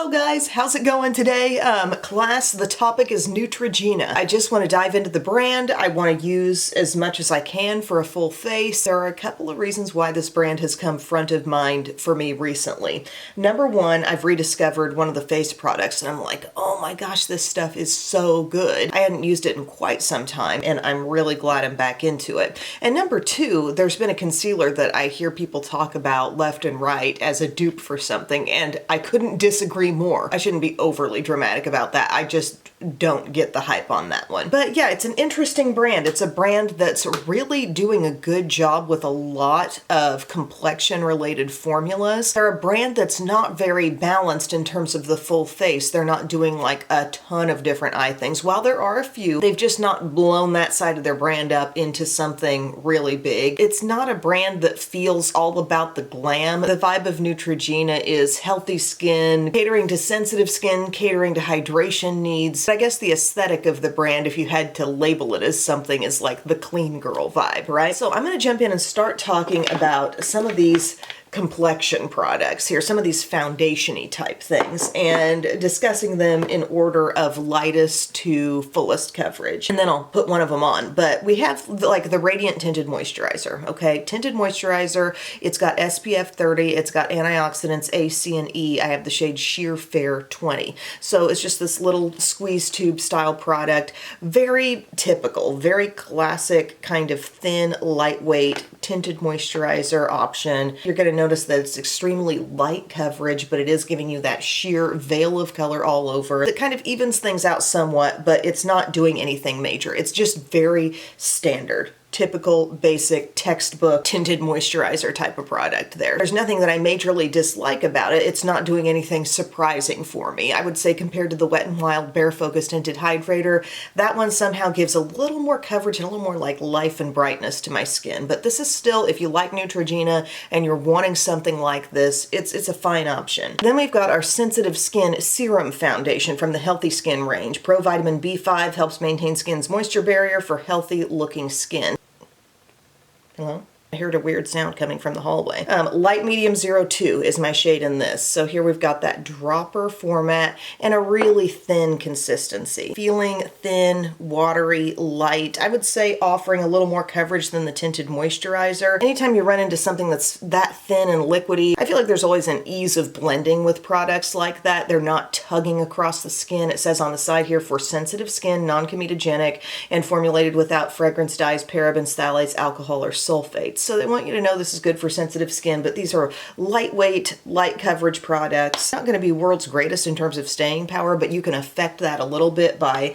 Hello guys, how's it going today? Class, the topic is Neutrogena. I just want to dive into the brand. I want to use as much as I can for a full face. There are a couple of reasons why this brand has come front of mind for me recently. Number one, I've rediscovered one of the face products and I'm like, oh my gosh, this stuff is so good. I hadn't used it in quite some time and I'm really glad I'm back into it. And number two, there's been a concealer that I hear people talk about left and right as a dupe for something, and I couldn't disagree more. I shouldn't be overly dramatic about that. I just don't get the hype on that one. But yeah, it's an interesting brand. It's a brand that's really doing a good job with a lot of complexion related formulas. They're a brand that's not very balanced in terms of the full face. They're not doing like a ton of different eye things. While there are a few, they've just not blown that side of their brand up into something really big. It's not a brand that feels all about the glam. The vibe of Neutrogena is healthy skin, catering to sensitive skin, catering to hydration needs. I guess the aesthetic of the brand, if you had to label it as something, is like the clean girl vibe, right? So I'm going to jump in and start talking about some of these complexion products here, some of these foundation-y type things, and discussing them in order of lightest to fullest coverage. And then I'll put one of them on. But we have like the Radiant Tinted Moisturizer, okay? Tinted Moisturizer, it's got SPF 30, it's got antioxidants A, C, and E. I have the shade Sheer Fair 20. So it's just this little squeeze tube style product, very typical, very classic kind of thin, lightweight tinted moisturizer option. You're going to notice that it's extremely light coverage, but it is giving you that sheer veil of color all over. It kind of evens things out somewhat, but it's not doing anything major. It's just very standard. Typical, basic, textbook, tinted moisturizer type of product there. There's nothing that I majorly dislike about it. It's not doing anything surprising for me. I would say compared to the Wet n Wild Bare Focus Tinted Hydrator, that one somehow gives a little more coverage and a little more like life and brightness to my skin. But this is still, if you like Neutrogena and you're wanting something like this, it's a fine option. Then we've got our Sensitive Skin Serum Foundation from the Healthy Skin range. Pro Vitamin B5 helps maintain skin's moisture barrier for healthy looking skin. Hello? I heard a weird sound coming from the hallway. Light Medium 02 is my shade in this. So here we've got that dropper format and a really thin consistency. Feeling thin, watery, light. I would say offering a little more coverage than the tinted moisturizer. Anytime you run into something that's that thin and liquidy, I feel like there's always an ease of blending with products like that. They're not tugging across the skin. It says on the side here, for sensitive skin, non-comedogenic, and formulated without fragrance dyes, parabens, phthalates, alcohol, or sulfates. So they want you to know this is good for sensitive skin, but these are lightweight, light coverage products. Not going to be world's greatest in terms of staying power, but you can affect that a little bit by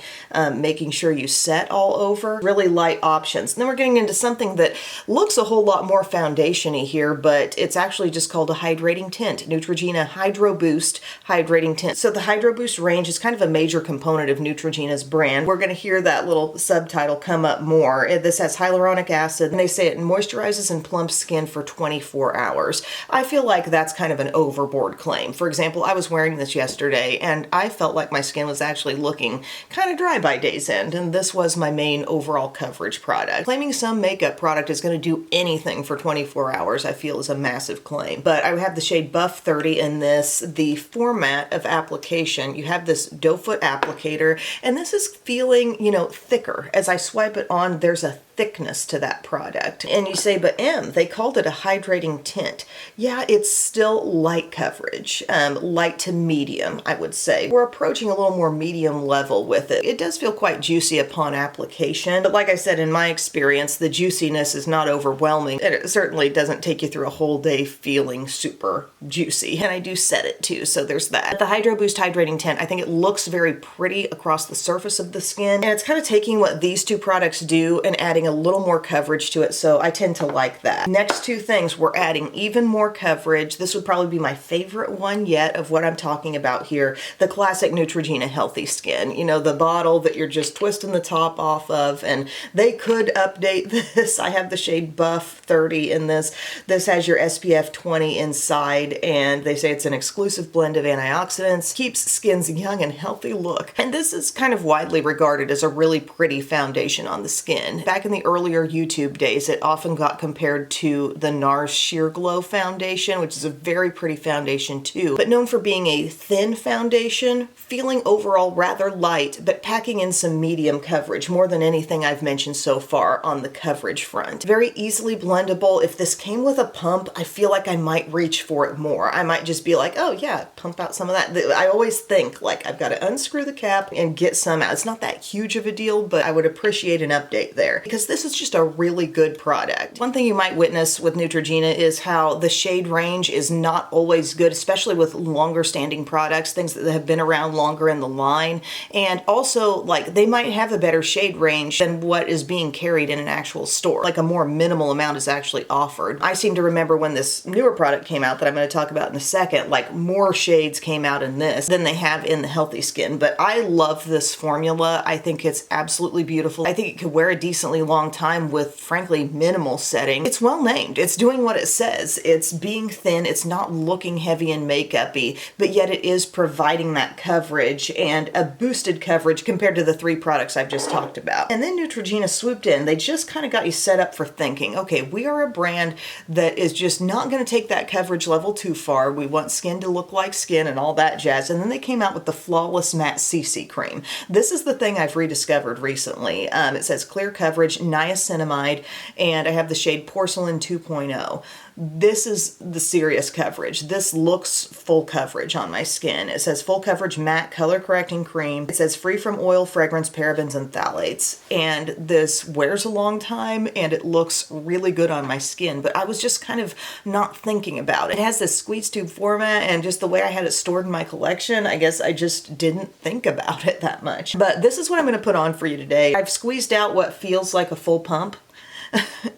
making sure you set all over. Really light options. And then we're getting into something that looks a whole lot more foundation-y here, but it's actually just called a hydrating tint. Neutrogena Hydro Boost Hydrating Tint. So the Hydro Boost range is kind of a major component of Neutrogena's brand. We're going to hear that little subtitle come up more. This has hyaluronic acid, and they say it moisturizes and plumps skin for 24 hours. I feel like that's kind of an overboard claim. For example, I was wearing this yesterday and I felt like my skin was actually looking kind of dry by day's end, and this was my main overall coverage product. Claiming some makeup product is going to do anything for 24 hours, I feel, is a massive claim. But I have the shade Buff 30 in this. The format of application, you have this doe foot applicator, and this is feeling, you know, thicker. As I swipe it on, there's a thickness to that product. And you say, but they called it a hydrating tint. Yeah, it's still light coverage, light to medium, I would say. We're approaching a little more medium level with it. It does feel quite juicy upon application, but like I said, in my experience, the juiciness is not overwhelming, and it certainly doesn't take you through a whole day feeling super juicy. And I do set it too, so there's that. The Hydro Boost Hydrating Tint, I think it looks very pretty across the surface of the skin, and it's kind of taking what these two products do and adding a little more coverage to it, so I tend to like that. Next two things, we're adding even more coverage. This would probably be my favorite one yet of what I'm talking about here. The classic Neutrogena Healthy Skin. You know, the bottle that you're just twisting the top off of, and they could update this. I have the shade Buff 30 in this. This has your SPF 20 inside, and they say it's an exclusive blend of antioxidants, keeps skin's young and healthy look. And this is kind of widely regarded as a really pretty foundation on the skin. Back in in the earlier YouTube days, it often got compared to the NARS Sheer Glow foundation, which is a very pretty foundation too, but known for being a thin foundation, feeling overall rather light, but packing in some medium coverage, more than anything I've mentioned so far on the coverage front. Very easily blendable. If this came with a pump, I feel like I might reach for it more. I might just be like, oh yeah, pump out some of that. I always think like I've got to unscrew the cap and get some out. It's not that huge of a deal, but I would appreciate an update there because this is just a really good product. One thing you might witness with Neutrogena is how the shade range is not always good, especially with longer standing products, things that have been around longer in the line. And also like they might have a better shade range than what is being carried in an actual store. Like a more minimal amount is actually offered. I seem to remember when this newer product came out that I'm going to talk about in a second, like more shades came out in this than they have in the Healthy Skin. But I love this formula. I think it's absolutely beautiful. I think it could wear a decently long time with frankly minimal setting. It's well named. It's doing what it says. It's being thin. It's not looking heavy and makeup-y, but yet it is providing that coverage and a boosted coverage compared to the three products I've just talked about. And then Neutrogena swooped in. They just kind of got you set up for thinking, okay, we are a brand that is just not going to take that coverage level too far. We want skin to look like skin and all that jazz. And then they came out with the Flawless Matte CC Cream. This is the thing I've rediscovered recently. It says clear coverage, niacinamide, and I have the shade Porcelain 2.0. This is the serious coverage. This looks full coverage on my skin. It says full coverage matte color correcting cream. It says free from oil, fragrance, parabens, and phthalates. And this wears a long time and it looks really good on my skin, but I was just kind of not thinking about it. It has this squeeze tube format and just the way I had it stored in my collection, I guess I just didn't think about it that much. But this is what I'm going to put on for you today. I've squeezed out what feels like a full pump.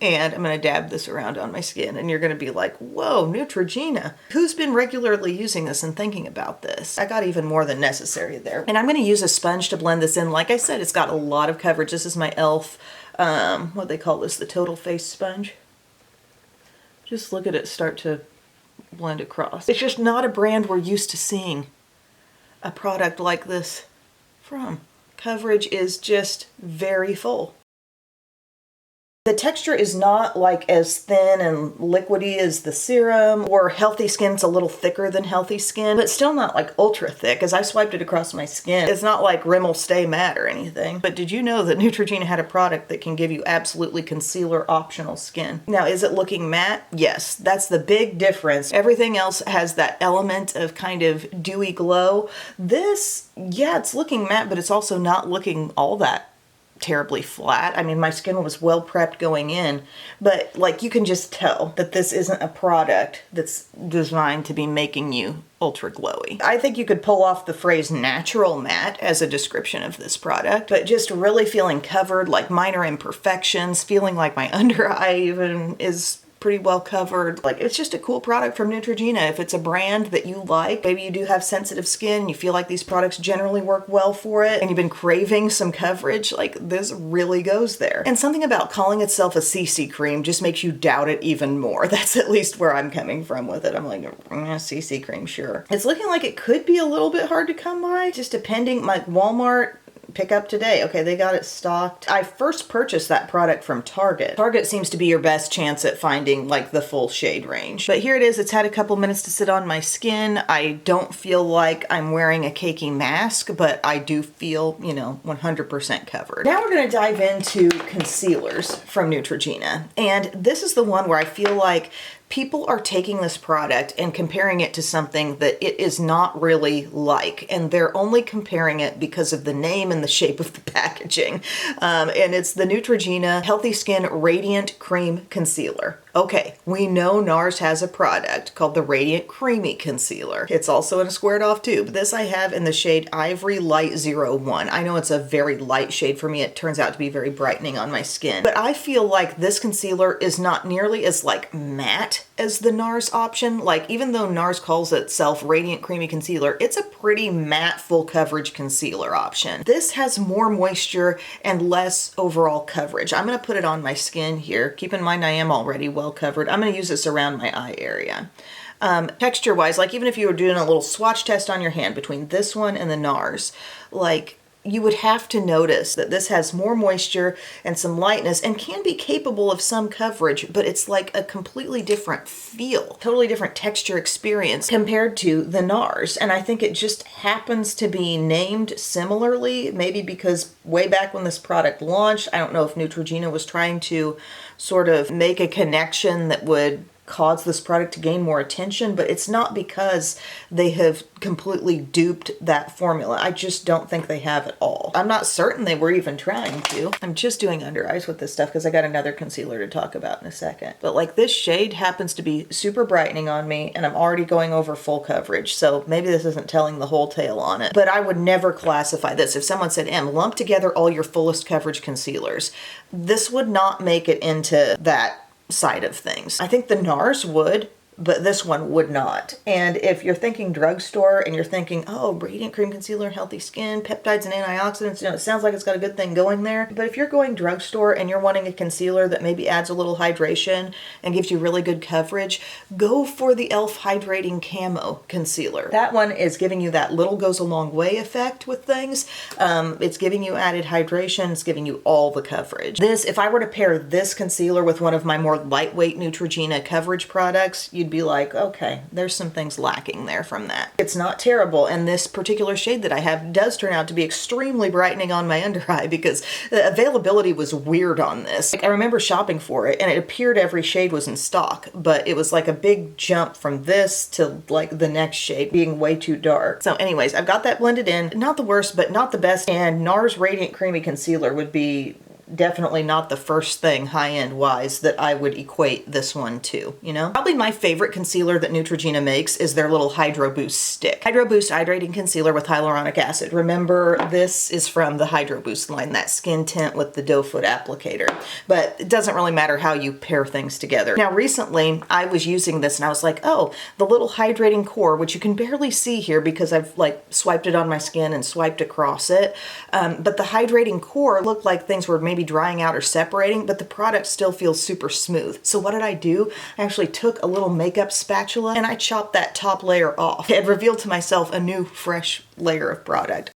And I'm going to dab this around on my skin and you're going to be like, whoa, Neutrogena. Who's been regularly using this and thinking about this? I got even more than necessary there. And I'm going to use a sponge to blend this in. Like I said, it's got a lot of coverage. This is my e.l.f. What they call this, the Total Face Sponge. Just look at it start to blend across. It's just not a brand we're used to seeing a product like this from. Coverage is just very full. The texture is not like as thin and liquidy as the serum, or Healthy Skin's a little thicker than Healthy Skin, but still not like ultra thick. As I swiped it across my skin, it's not like Rimmel Stay Matte or anything. But did you know that Neutrogena had a product that can give you absolutely concealer optional skin? Now, is it looking matte? Yes, that's the big difference. Everything else has that element of kind of dewy glow. This, yeah, it's looking matte, but it's also not looking all that terribly flat. I mean, my skin was well prepped going in, but like you can just tell that this isn't a product that's designed to be making you ultra glowy. I think you could pull off the phrase natural matte as a description of this product, but just really feeling covered, like minor imperfections, feeling like my under eye even is pretty well covered. Like, it's just a cool product from Neutrogena. If it's a brand that you like, maybe you do have sensitive skin and you feel like these products generally work well for it and you've been craving some coverage, like this really goes there. And something about calling itself a CC cream just makes you doubt it even more. That's at least where I'm coming from with it. I'm like, CC cream, sure. It's looking like it could be a little bit hard to come by, just depending, like Walmart, pick up today. Okay, they got it stocked. I first purchased that product from Target. Target seems to be your best chance at finding like the full shade range. But here it is. It's had a couple minutes to sit on my skin. I don't feel like I'm wearing a cakey mask, but I do feel, you know, 100% covered. Now we're going to dive into concealers from Neutrogena. And this is the one where I feel like people are taking this product and comparing it to something that it is not really like, and they're only comparing it because of the name and the shape of the packaging. And it's the Neutrogena Healthy Skin Radiant Cream Concealer. Okay, we know NARS has a product called the Radiant Creamy Concealer. It's also in a squared off tube. This I have in the shade Ivory Light 01. I know it's a very light shade for me. It turns out to be very brightening on my skin. But I feel like this concealer is not nearly as like matte as the NARS option. Like, even though NARS calls itself Radiant Creamy Concealer, it's a pretty matte full coverage concealer option. This has more moisture and less overall coverage. I'm going to put it on my skin here. Keep in mind I am already well covered. I'm going to use this around my eye area. Texture wise, like even if you were doing a little swatch test on your hand between this one and the NARS, like you would have to notice that this has more moisture and some lightness and can be capable of some coverage, but it's like a completely different feel, totally different texture experience compared to the NARS. And I think it just happens to be named similarly, maybe because way back when this product launched, I don't know if Neutrogena was trying to sort of make a connection that would cause this product to gain more attention, but it's not because they have completely duped that formula. I just don't think they have at all. I'm not certain they were even trying to. I'm just doing under eyes with this stuff because I got another concealer to talk about in a second. But like this shade happens to be super brightening on me and I'm already going over full coverage. So maybe this isn't telling the whole tale on it, but I would never classify this. If someone said, Em, lump together all your fullest coverage concealers, this would not make it into that side of things. I think the NARS would, but this one would not. And if you're thinking drugstore and you're thinking, oh, radiant cream concealer, healthy skin, peptides and antioxidants, you know, it sounds like it's got a good thing going there. But if you're going drugstore and you're wanting a concealer that maybe adds a little hydration and gives you really good coverage, go for the e.l.f. Hydrating Camo Concealer. That one is giving you that little goes a long way effect with things. It's giving you added hydration. It's giving you all the coverage. This, if I were to pair this concealer with one of my more lightweight Neutrogena coverage products, you'd be like, okay, there's some things lacking there from that. It's not terrible, and this particular shade that I have does turn out to be extremely brightening on my under eye because the availability was weird on this. Like, I remember shopping for it and it appeared every shade was in stock, but it was like a big jump from this to like the next shade being way too dark. So anyways, I've got that blended in. Not the worst, but not the best, and NARS Radiant Creamy Concealer would be definitely not the first thing high-end wise that I would equate this one to, you know? Probably my favorite concealer that Neutrogena makes is their little Hydro Boost stick. Hydro Boost Hydrating Concealer with Hyaluronic Acid. Remember, this is from the Hydro Boost line, that skin tint with the doe foot applicator. But it doesn't really matter how you pair things together. Now, recently, I was using this and I was like, oh, the little hydrating core, which you can barely see here because I've like swiped it on my skin and swiped across it. But the hydrating core looked like things were maybe drying out or separating, but the product still feels super smooth. So what did I do? I actually took a little makeup spatula and I chopped that top layer off. It revealed to myself a new fresh layer of product.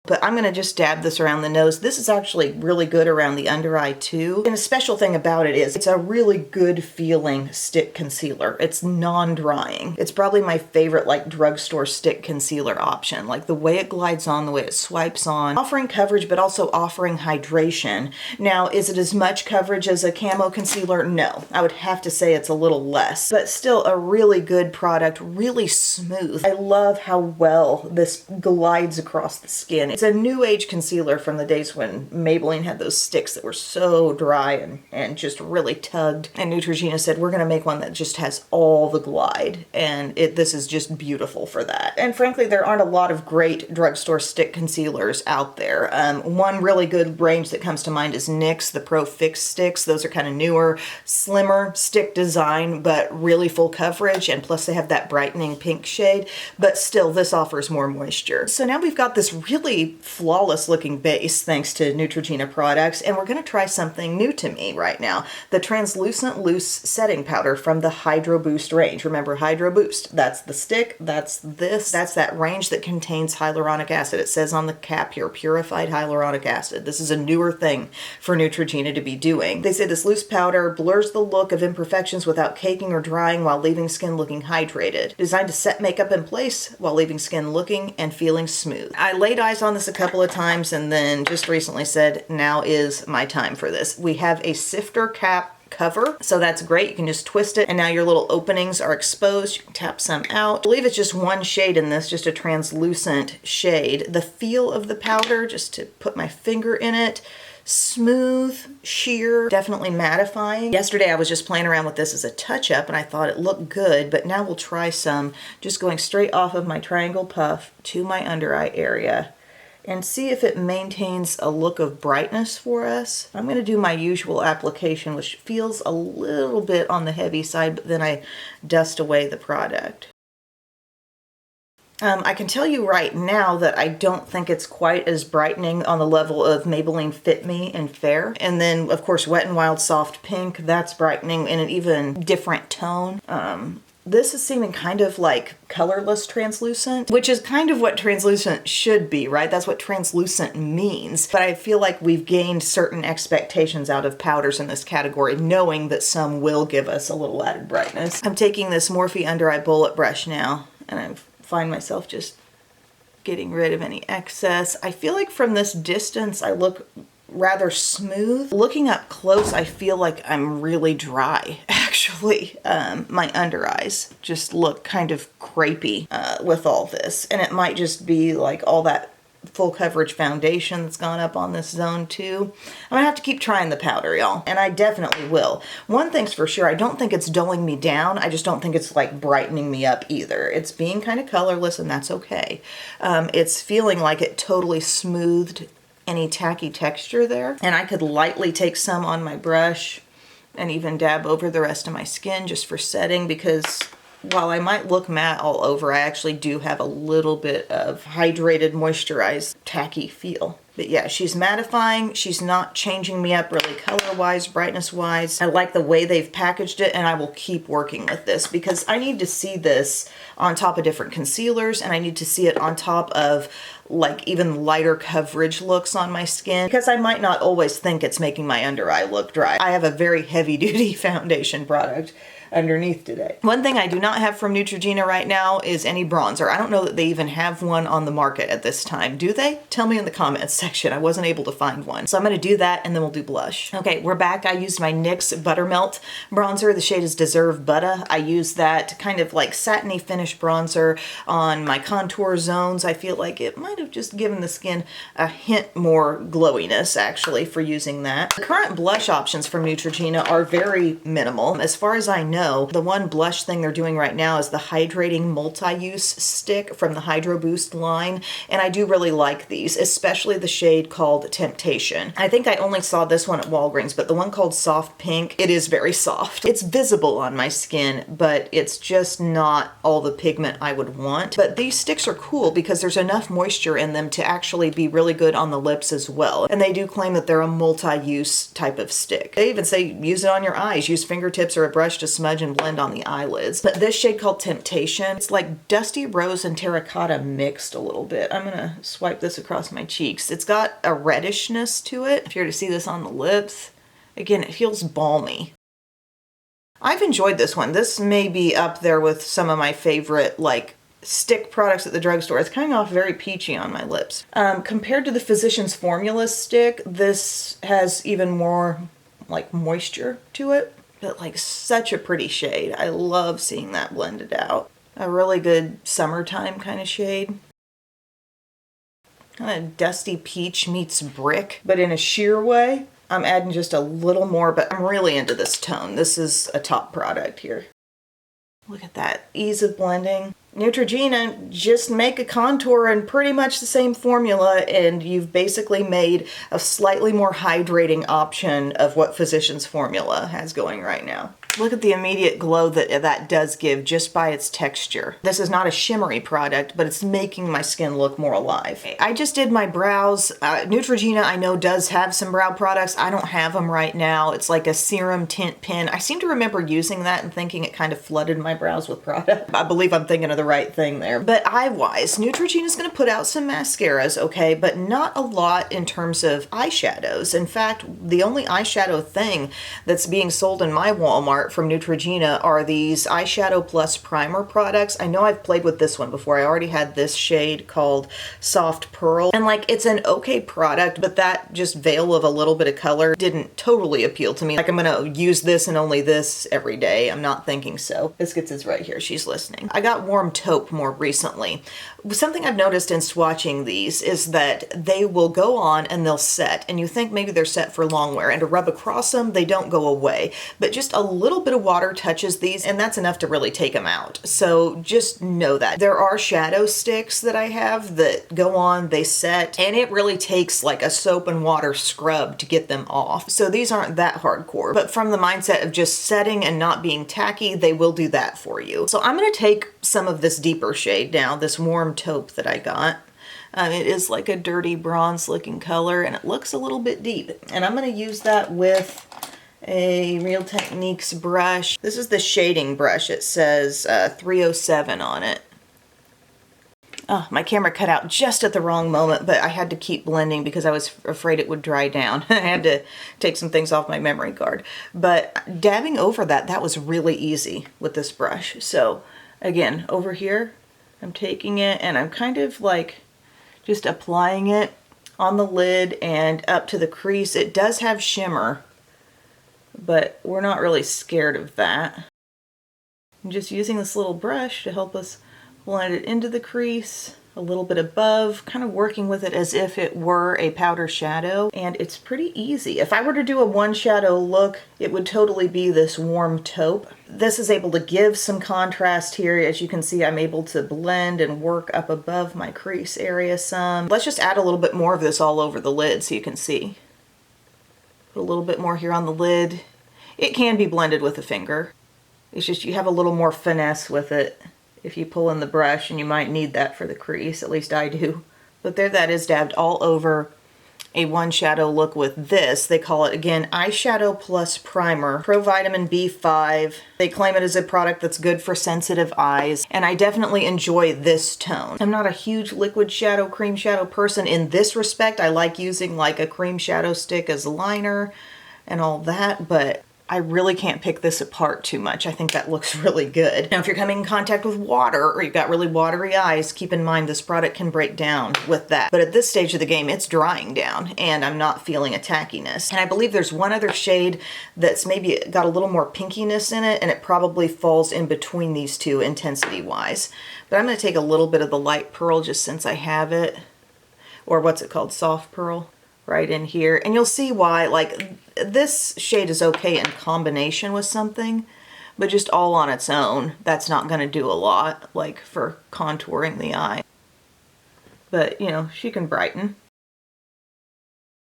But I'm gonna just dab this around the nose. This is actually really good around the under eye too. And a special thing about it is it's a really good feeling stick concealer. It's non-drying. It's probably my favorite like drugstore stick concealer option. Like the way it glides on, the way it swipes on, offering coverage but also offering hydration. Now, is it as much coverage as a camo concealer? No. I would have to say it's a little less, but still a really good product, really smooth. I love how well this glides across the skin. It's a new age concealer from the days when Maybelline had those sticks that were so dry and just really tugged. And Neutrogena said, we're gonna make one that just has all the glide. And this is just beautiful for that. And frankly, there aren't a lot of great drugstore stick concealers out there. One really good range that comes to mind is NYX, the Pro Fix sticks. Those are kind of newer, slimmer stick design, but really full coverage. And plus they have that brightening pink shade, but still this offers more moisture. So now we've got this really flawless looking base thanks to Neutrogena products, and we're going to try something new to me right now, the translucent loose setting powder from the Hydro Boost range. Remember Hydro Boost, that's the stick, that's that range that contains hyaluronic acid. It says on the cap here, purified hyaluronic acid. This is a newer thing for Neutrogena to be doing. They say this loose powder blurs the look of imperfections without caking or drying while leaving skin looking hydrated. Designed to set makeup in place while leaving skin looking and feeling smooth. I laid eyes on this a couple of times and then just recently said, now is my time for this. We have a sifter cap cover, so that's great. You can just twist it and now your little openings are exposed. You can tap some out. I believe it's just one shade in this, just a translucent shade. The feel of the powder, just to put my finger in it, smooth, sheer, definitely mattifying. Yesterday I was just playing around with this as a touch-up and I thought it looked good, but now we'll try some just going straight off of my triangle puff to my under eye area and see if it maintains a look of brightness for us. I'm going to do my usual application, which feels a little bit on the heavy side, but then I dust away the product. I can tell you right now that I don't think it's quite as brightening on the level of Maybelline Fit Me and Fair. And then, of course, Wet n Wild Soft Pink, that's brightening in an even different tone. This is seeming kind of like colorless translucent, which is kind of what translucent should be, right? That's what translucent means. But I feel like we've gained certain expectations out of powders in this category, knowing that some will give us a little added brightness. I'm taking this Morphe Under Eye Bullet Brush now, and I find myself just getting rid of any excess. I feel like from this distance, I look rather smooth. Looking up close, I feel like I'm really dry, actually. My under eyes just look kind of crepey with all this. And it might just be like all that full coverage foundation that's gone up on this zone too. I'm gonna have to keep trying the powder, y'all. And I definitely will. One thing's for sure, I don't think it's dulling me down. I just don't think it's like brightening me up either. It's being kind of colorless, and that's okay. It's feeling like it totally smoothed any tacky texture there. And I could lightly take some on my brush and even dab over the rest of my skin just for setting, because while I might look matte all over, I actually do have a little bit of hydrated, moisturized, tacky feel. But yeah, she's mattifying. She's not changing me up really color-wise, brightness-wise. I like the way they've packaged it, and I will keep working with this because I need to see this on top of different concealers, and I need to see it on top of like even lighter coverage looks on my skin, because I might not always think it's making my under eye look dry. I have a very heavy-duty foundation product underneath today. One thing I do not have from Neutrogena right now is any bronzer. I don't know that they even have one on the market at this time. Do they? Tell me in the comments section. I wasn't able to find one. So I'm going to do that, and then we'll do blush. Okay, we're back. I used my NYX Buttermelt bronzer. The shade is Deserve Butter. I use that kind of like satiny finish bronzer on my contour zones. I feel like it might have just given the skin a hint more glowiness actually for using that. The current blush options from Neutrogena are very minimal. As far as I know, the one blush thing they're doing right now is the Hydrating Multi-Use Stick from the Hydro Boost line, and I do really like these, especially the shade called Temptation. I think I only saw this one at Walgreens, but the one called Soft Pink, it is very soft. It's visible on my skin, but it's just not all the pigment I would want. But these sticks are cool because there's enough moisture in them to actually be really good on the lips as well. And they do claim that they're a multi-use type of stick. They even say use it on your eyes, use fingertips or a brush to smudge and blend on the eyelids. But this shade called Temptation, it's like Dusty Rose and Terracotta mixed a little bit. I'm gonna swipe this across my cheeks. It's got a reddishness to it. If you're to see this on the lips, again, it feels balmy. I've enjoyed this one. This may be up there with some of my favorite like stick products at the drugstore. It's coming off very peachy on my lips. Compared to the Physicians Formula stick, this has even more like moisture to it. But like such a pretty shade. I love seeing that blended out. A really good summertime kind of shade. Kind of dusty peach meets brick, but in a sheer way. I'm adding just a little more, but I'm really into this tone. This is a top product here. Look at that ease of blending. Neutrogena, just make a contour and pretty much the same formula, and you've basically made a slightly more hydrating option of what Physicians Formula has going right now. Look at the immediate glow that that does give just by its texture. This is not a shimmery product, but it's making my skin look more alive. I just did my brows. Neutrogena, I know, does have some brow products. I don't have them right now. It's like a serum tint pen. I seem to remember using that and thinking it kind of flooded my brows with product. I believe I'm thinking of the right thing there. But eye-wise, Neutrogena is going to put out some mascaras, okay, but not a lot in terms of eyeshadows. In fact, the only eyeshadow thing that's being sold in my Walmart from Neutrogena are these Eyeshadow Plus Primer products. I know I've played with this one before. I already had this shade called Soft Pearl, and like it's an okay product, but that just veil of a little bit of color didn't totally appeal to me. Like I'm gonna use this and only this every day. I'm not thinking so. Biscuits is right here. She's listening. I got Warm Taupe more recently. Something I've noticed in swatching these is that they will go on and they'll set, and you think maybe they're set for long wear, and to rub across them, they don't go away. But just a little bit of water touches these, and that's enough to really take them out. So just know that. There are shadow sticks that I have that go on, they set, and it really takes like a soap and water scrub to get them off. So these aren't that hardcore, but from the mindset of just setting and not being tacky, they will do that for you. So I'm gonna take some of this deeper shade now, this Warm Taupe that I got. It is like a dirty bronze looking color, and it looks a little bit deep. And I'm going to use that with a Real Techniques brush. This is the shading brush. It says 307 on it. Oh, my camera cut out just at the wrong moment, but I had to keep blending because I was afraid it would dry down. I had to take some things off my memory card. But dabbing over that was really easy with this brush. So again, over here, I'm taking it and I'm kind of like just applying it on the lid and up to the crease. It does have shimmer, but we're not really scared of that. I'm just using this little brush to help us blend it into the crease, a little bit above, kind of working with it as if it were a powder shadow, and it's pretty easy. If I were to do a one shadow look, it would totally be this warm taupe. This is able to give some contrast here. As you can see, I'm able to blend and work up above my crease area some. Let's just add a little bit more of this all over the lid so you can see. Put a little bit more here on the lid. It can be blended with a finger. It's just you have a little more finesse with it if you pull in the brush, and you might need that for the crease, at least I do. But there that is, dabbed all over a one shadow look with this. They call it, again, Eyeshadow Plus Primer, Pro Vitamin B5. They claim it as a product that's good for sensitive eyes, and I definitely enjoy this tone. I'm not a huge liquid shadow, cream shadow person in this respect. I like using like a cream shadow stick as a liner and all that, but I really can't pick this apart too much. I think that looks really good. Now, if you're coming in contact with water or you've got really watery eyes, keep in mind this product can break down with that. But at this stage of the game, it's drying down and I'm not feeling a tackiness. And I believe there's one other shade that's maybe got a little more pinkiness in it, and it probably falls in between these two intensity-wise. But I'm gonna take a little bit of the light pearl just since I have it, or what's it called, soft pearl, right in here. And you'll see why, like, this shade is okay in combination with something, but just all on its own, that's not going to do a lot, like for contouring the eye. But, you know, she can brighten.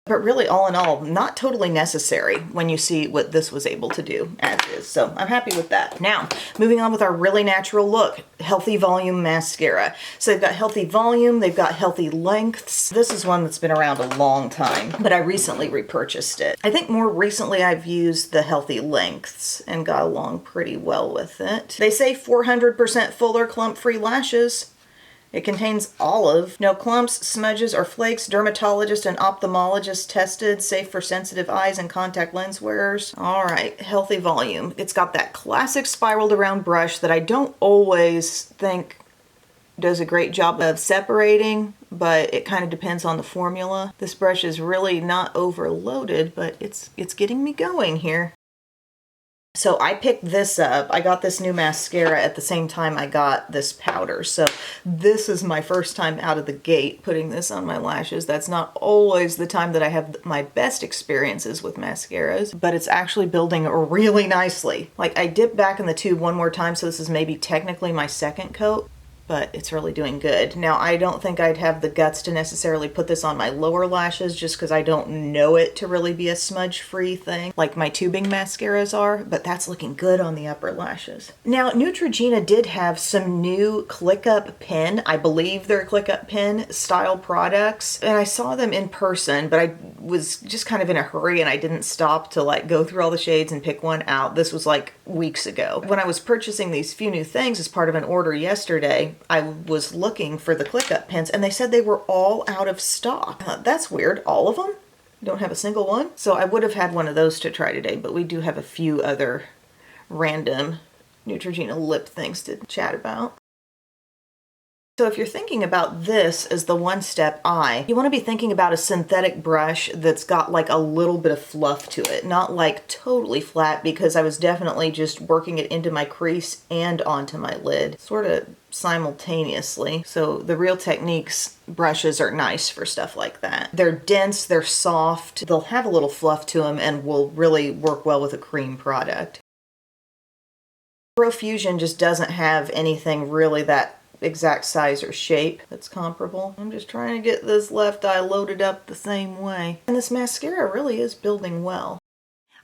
But really, all in all, not totally necessary when you see what this was able to do as is. So I'm happy with that. Now, moving on with our really natural look, Healthy Volume Mascara. So they've got Healthy Volume, they've got Healthy Lengths. This is one that's been around a long time, but I recently repurchased it. I think more recently I've used the Healthy Lengths and got along pretty well with it. They say 400% fuller clump-free lashes. It contains olive. No clumps, smudges, or flakes. Dermatologist and ophthalmologist tested. Safe for sensitive eyes and contact lens wearers. All right, Healthy Volume. It's got that classic spiraled around brush that I don't always think does a great job of separating, but it kind of depends on the formula. This brush is really not overloaded, but it's getting me going here. So I picked this up. I got this new mascara at the same time I got this powder. So this is my first time out of the gate putting this on my lashes. That's not always the time that I have my best experiences with mascaras, but it's actually building really nicely. Like, I dipped back in the tube one more time, so this is maybe technically my second coat, but it's really doing good. Now, I don't think I'd have the guts to necessarily put this on my lower lashes just because I don't know it to really be a smudge-free thing like my tubing mascaras are, but that's looking good on the upper lashes. Now, Neutrogena did have some new click-up pen. I believe they're click-up pen style products, and I saw them in person, but I was just kind of in a hurry and I didn't stop to like go through all the shades and pick one out. This was like weeks ago. When I was purchasing these few new things as part of an order yesterday, I was looking for the click-up pens and they said they were all out of stock. That's weird. All of them? You don't have a single one? So I would have had one of those to try today, but we do have a few other random Neutrogena lip things to chat about. So if you're thinking about this as the one-step eye, you want to be thinking about a synthetic brush that's got like a little bit of fluff to it, not like totally flat, because I was definitely just working it into my crease and onto my lid, sort of simultaneously. So the Real Techniques brushes are nice for stuff like that. They're dense, they're soft, they'll have a little fluff to them and will really work well with a cream product. Profusion just doesn't have anything really that exact size or shape that's comparable. I'm just trying to get this left eye loaded up the same way. And this mascara really is building well.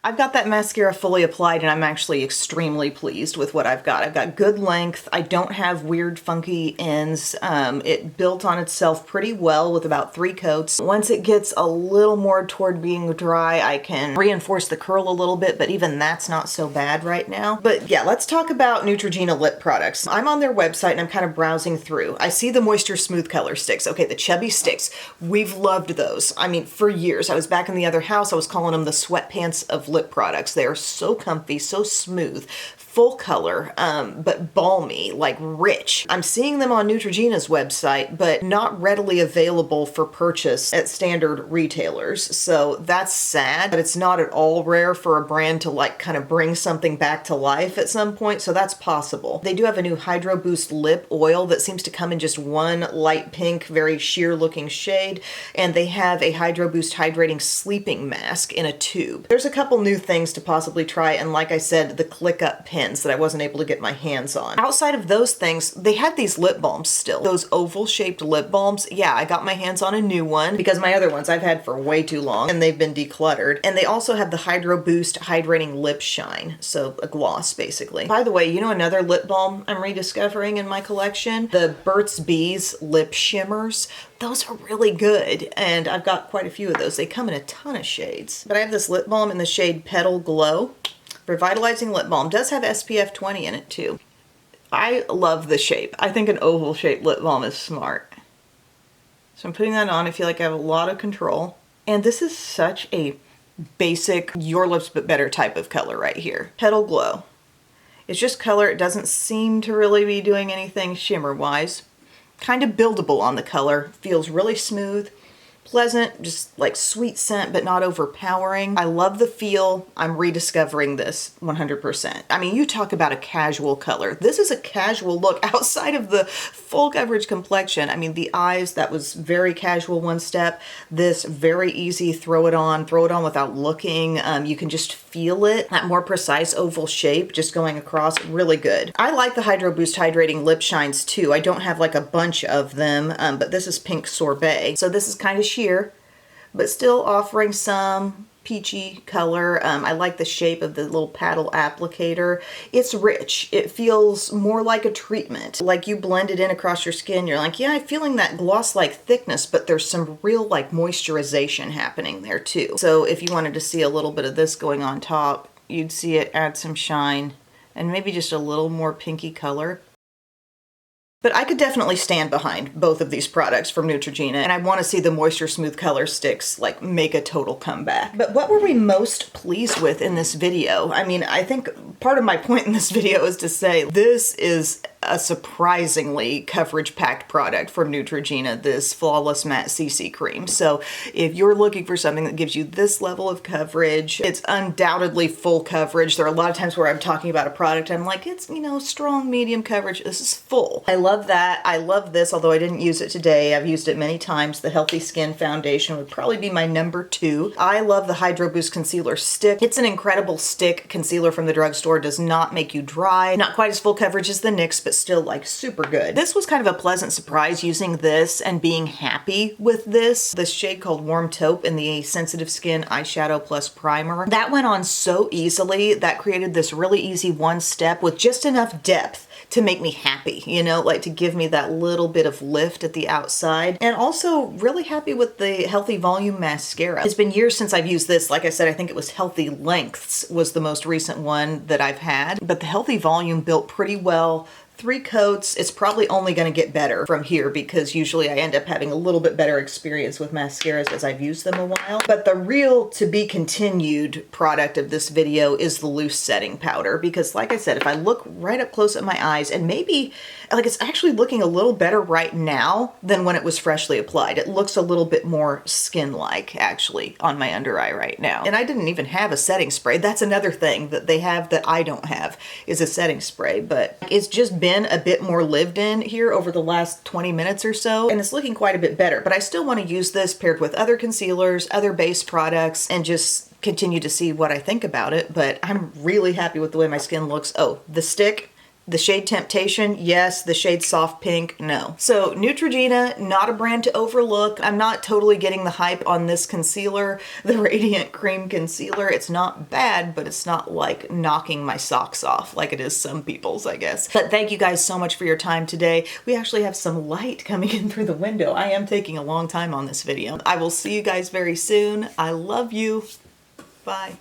I've got that mascara fully applied and I'm actually extremely pleased with what I've got. I've got good length. I don't have weird funky ends. It built on itself pretty well with about 3 coats. Once it gets a little more toward being dry, I can reinforce the curl a little bit, but even that's not so bad right now. But yeah, let's talk about Neutrogena lip products. I'm on their website and I'm kind of browsing through. I see the Moisture Smooth Color sticks. Okay, the chubby sticks. We've loved those. I mean, for years. I was back in the other house, I was calling them the sweatpants of lip products. They are so comfy, so smooth, full color, but balmy, like rich. I'm seeing them on Neutrogena's website, but not readily available for purchase at standard retailers. So that's sad, but it's not at all rare for a brand to like kind of bring something back to life at some point. So that's possible. They do have a new Hydro Boost lip oil that seems to come in just one light pink, very sheer looking shade. And they have a Hydro Boost hydrating sleeping mask in a tube. There's a couple new things to possibly try. And like I said, the click up pin that I wasn't able to get my hands on. Outside of those things, they had these lip balms still. Those oval shaped lip balms. Yeah, I got my hands on a new one because my other ones I've had for way too long and they've been decluttered. And they also have the Hydro Boost Hydrating Lip Shine. So a gloss basically. By the way, you know another lip balm I'm rediscovering in my collection? The Burt's Bees Lip Shimmers. Those are really good, and I've got quite a few of those. They come in a ton of shades. But I have this lip balm in the shade Petal Glow. Revitalizing lip balm. Does have SPF 20 in it too. I love the shape. I think an oval shaped lip balm is smart. So I'm putting that on. I feel like I have a lot of control. And this is such a basic, your lips but better type of color right here. Petal Glow. It's just color. It doesn't seem to really be doing anything shimmer wise. Kind of buildable on the color. Feels really smooth. Pleasant, just like sweet scent, but not overpowering. I love the feel. I'm rediscovering this 100%. I mean, you talk about a casual color. This is a casual look outside of the full coverage complexion. I mean, the eyes, that was very casual one step. This very easy, throw it on without looking. You can just feel it. That more precise oval shape just going across, really good. I like the Hydro Boost Hydrating Lip Shines too. I don't have like a bunch of them, but this is Pink Sorbet. So this is kind of sheer, but still offering some peachy color. I like the shape of the little paddle applicator. It's rich. It feels more like a treatment. Like you blend it in across your skin. You're like, yeah, I'm feeling that gloss-like thickness, but there's some real like moisturization happening there too. So if you wanted to see a little bit of this going on top, you'd see it add some shine and maybe just a little more pinky color. But I could definitely stand behind both of these products from Neutrogena, and I want to see the Moisture Smooth Color sticks like make a total comeback. But what were we most pleased with in this video? I mean, I think part of my point in this video is to say this is a surprisingly coverage-packed product from Neutrogena, this Flawless Matte CC Cream. So if you're looking for something that gives you this level of coverage, it's undoubtedly full coverage. There are a lot of times where I'm talking about a product, I'm like, it's, you know, strong, medium coverage. This is full. I love that. I love this, although I didn't use it today. I've used it many times. The Healthy Skin Foundation would probably be my number 2. I love the Hydro Boost Concealer Stick. It's an incredible stick. Concealer from the drugstore, does not make you dry. Not quite as full coverage as the NYX, but still like super good. This was kind of a pleasant surprise using this and being happy with this. This shade called Warm Taupe in the Sensitive Skin Eyeshadow Plus Primer. That went on so easily. That created this really easy one step with just enough depth to make me happy, you know, like to give me that little bit of lift at the outside. And also really happy with the Healthy Volume Mascara. It's been years since I've used this. Like I said, I think it was Healthy Lengths was the most recent one that I've had. But the Healthy Volume built pretty well. 3 coats. It's probably only going to get better from here because usually I end up having a little bit better experience with mascaras as I've used them a while. But the real to be continued product of this video is the loose setting powder because like I said, if I look right up close at my eyes and maybe like it's actually looking a little better right now than when it was freshly applied. It looks a little bit more skin-like actually on my under eye right now. And I didn't even have a setting spray. That's another thing that they have that I don't have is a setting spray, but it's just been a bit more lived in here over the last 20 minutes or so, and it's looking quite a bit better. But I still want to use this paired with other concealers, other base products, and just continue to see what I think about it. But I'm really happy with the way my skin looks. Oh, the stick, The shade Temptation, yes. The shade Soft Pink, no. So Neutrogena, not a brand to overlook. I'm not totally getting the hype on this concealer, the Radiant Cream Concealer. It's not bad, but it's not like knocking my socks off like it is some people's, I guess. But thank you guys so much for your time today. We actually have some light coming in through the window. I am taking a long time on this video. I will see you guys very soon. I love you. Bye.